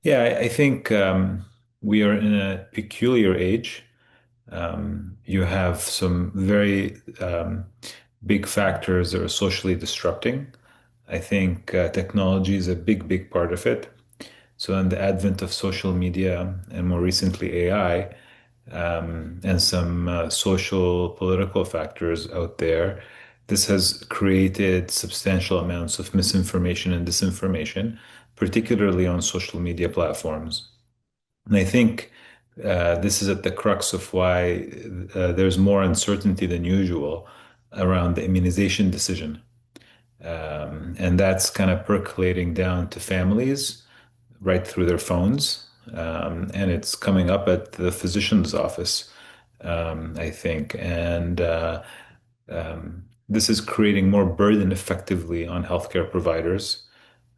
Yeah, I think we are in a peculiar age. You have some very big factors that are socially disrupting. I think technology is a big part of it. So, in the advent of social media and more recently AI, and some social political factors out there, this has created substantial amounts of misinformation and disinformation, particularly on social media platforms. And I think this is at the crux of why there's more uncertainty than usual around the immunization decision. And that's kind of percolating down to families right through their phones. And it's coming up at the physician's office, I think. And this is creating more burden effectively on healthcare providers,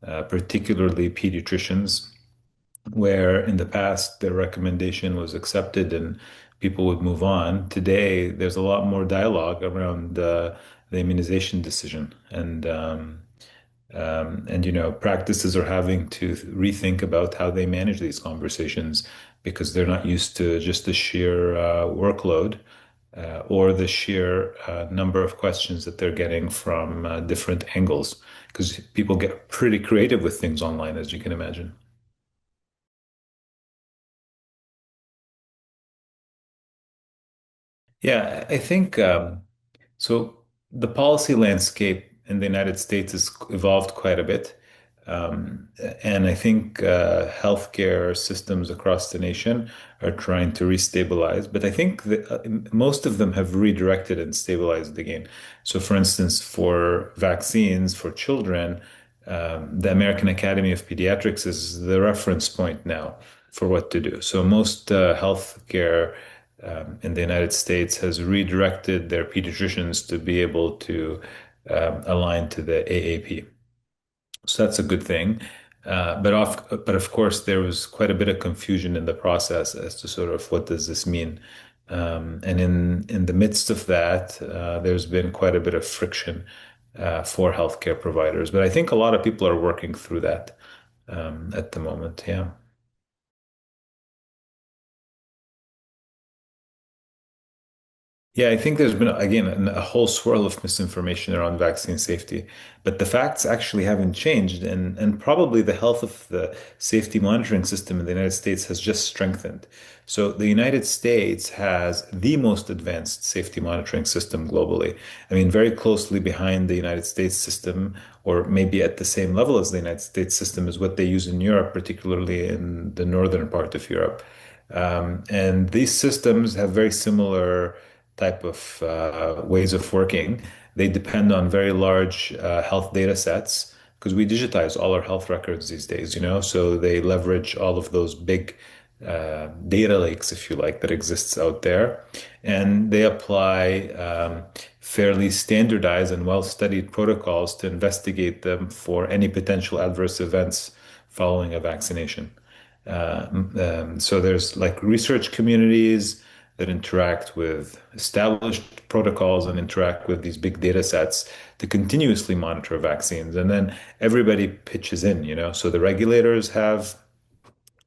particularly pediatricians, where in the past their recommendation was accepted and people would move on. Today, there's a lot more dialogue around the immunization decision, and practices are having to rethink about how they manage these conversations because they're not used to just the sheer workload or the sheer number of questions that they're getting from different angles. Because people get pretty creative with things online, as you can imagine. Yeah, I think so. The policy landscape in the United States has evolved quite a bit. Um, and I think healthcare systems across the nation are trying to restabilize. But I think that most of them have redirected and stabilized again. So, for instance, for vaccines for children, the American Academy of Pediatrics is the reference point now for what to do. So, most healthcare in the United States has redirected their pediatricians to be able to align to the AAP. So that's a good thing. But of course, there was quite a bit of confusion in the process as to sort of what does this mean. And in the midst of that, there's been quite a bit of friction for healthcare providers. But I think a lot of people are working through that at the moment. Yeah. Yeah, I think there's been, again, a whole swirl of misinformation around vaccine safety, but the facts actually haven't changed. And probably the health of the safety monitoring system in the United States has just strengthened. So the United States has the most advanced safety monitoring system globally. I mean, very closely behind the United States system, or maybe at the same level as the United States system, is what they use in Europe, particularly in the northern part of Europe. And these systems have very similar type of ways of working. They depend on very large health data sets because we digitize all our health records these days, so they leverage all of those big data lakes, if you like, that exists out there. And they apply fairly standardized and well-studied protocols to investigate them for any potential adverse events following a vaccination. So there's like research communities that interact with established protocols and interact with these big data sets to continuously monitor vaccines. And then everybody pitches in. So the regulators have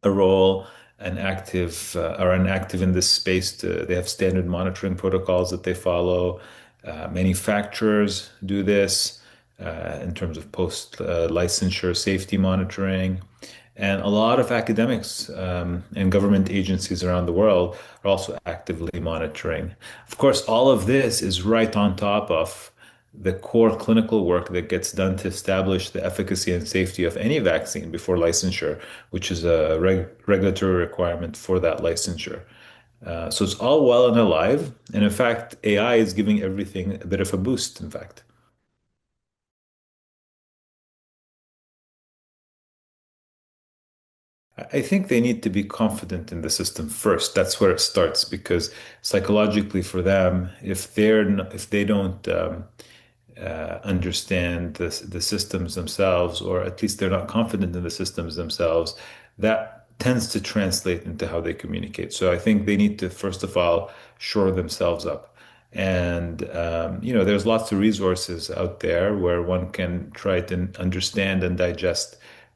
a role, an active in this space. They have standard monitoring protocols that they follow. Manufacturers do this in terms of post licensure safety monitoring. And a lot of academics and government agencies around the world are also actively monitoring. Of course, all of this is right on top of the core clinical work that gets done to establish the efficacy and safety of any vaccine before licensure, which is a regulatory requirement for that licensure. So it's all well and alive. And in fact, AI is giving everything a bit of a boost, in fact. I think they need to be confident in the system first. That's where it starts because psychologically for them, if they don't understand the systems themselves, or at least they're not confident in the systems themselves, that tends to translate into how they communicate. So I think they need to, first of all, shore themselves up. And, there's lots of resources out there where one can try to understand and digest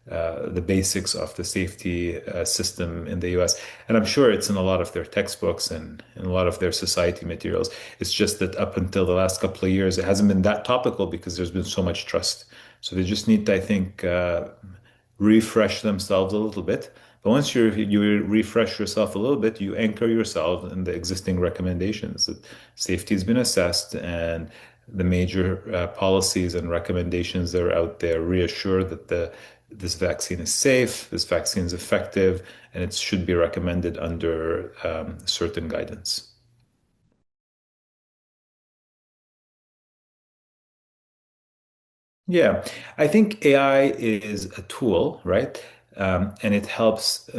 the basics of the safety system in the US. And I'm sure it's in a lot of their textbooks and in a lot of their society materials. It's just that up until the last couple of years, it hasn't been that topical because there's been so much trust. So they just need to, I think, refresh themselves a little bit. But once you refresh yourself a little bit, you anchor yourself in the existing recommendations that safety has been assessed and the major policies and recommendations that are out there reassure that this vaccine is safe, this vaccine is effective, and it should be recommended under certain guidance. Yeah, I think AI is a tool, right? And it helps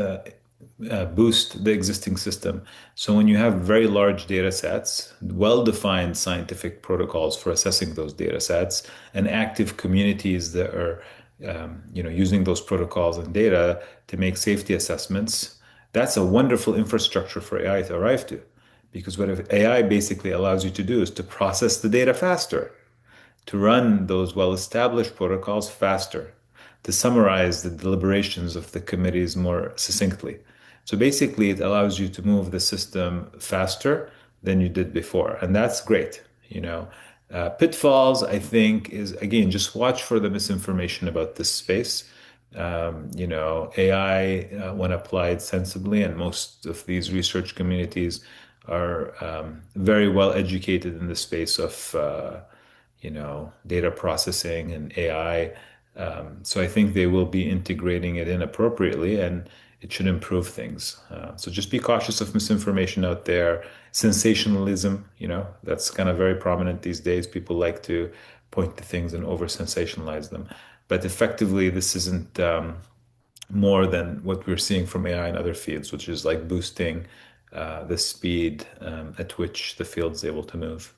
boost the existing system. So when you have very large data sets, well-defined scientific protocols for assessing those data sets, and active communities that are, using those protocols and data to make safety assessments, that's a wonderful infrastructure for AI to arrive to. Because what if AI basically allows you to do is to process the data faster, to run those well-established protocols faster, to summarize the deliberations of the committees more succinctly. So basically, it allows you to move the system faster than you did before, and that's great. Pitfalls, I think, is again just watch for the misinformation about this space. AI, when applied sensibly, and most of these research communities are very well educated in the space of data processing and AI. So I think they will be integrating it in appropriately and it should improve things. So just be cautious of misinformation out there. Sensationalism, that's kind of very prominent these days. People like to point to things and over sensationalize them. But effectively, this isn't more than what we're seeing from AI in other fields, which is like boosting the speed at which the field's able to move.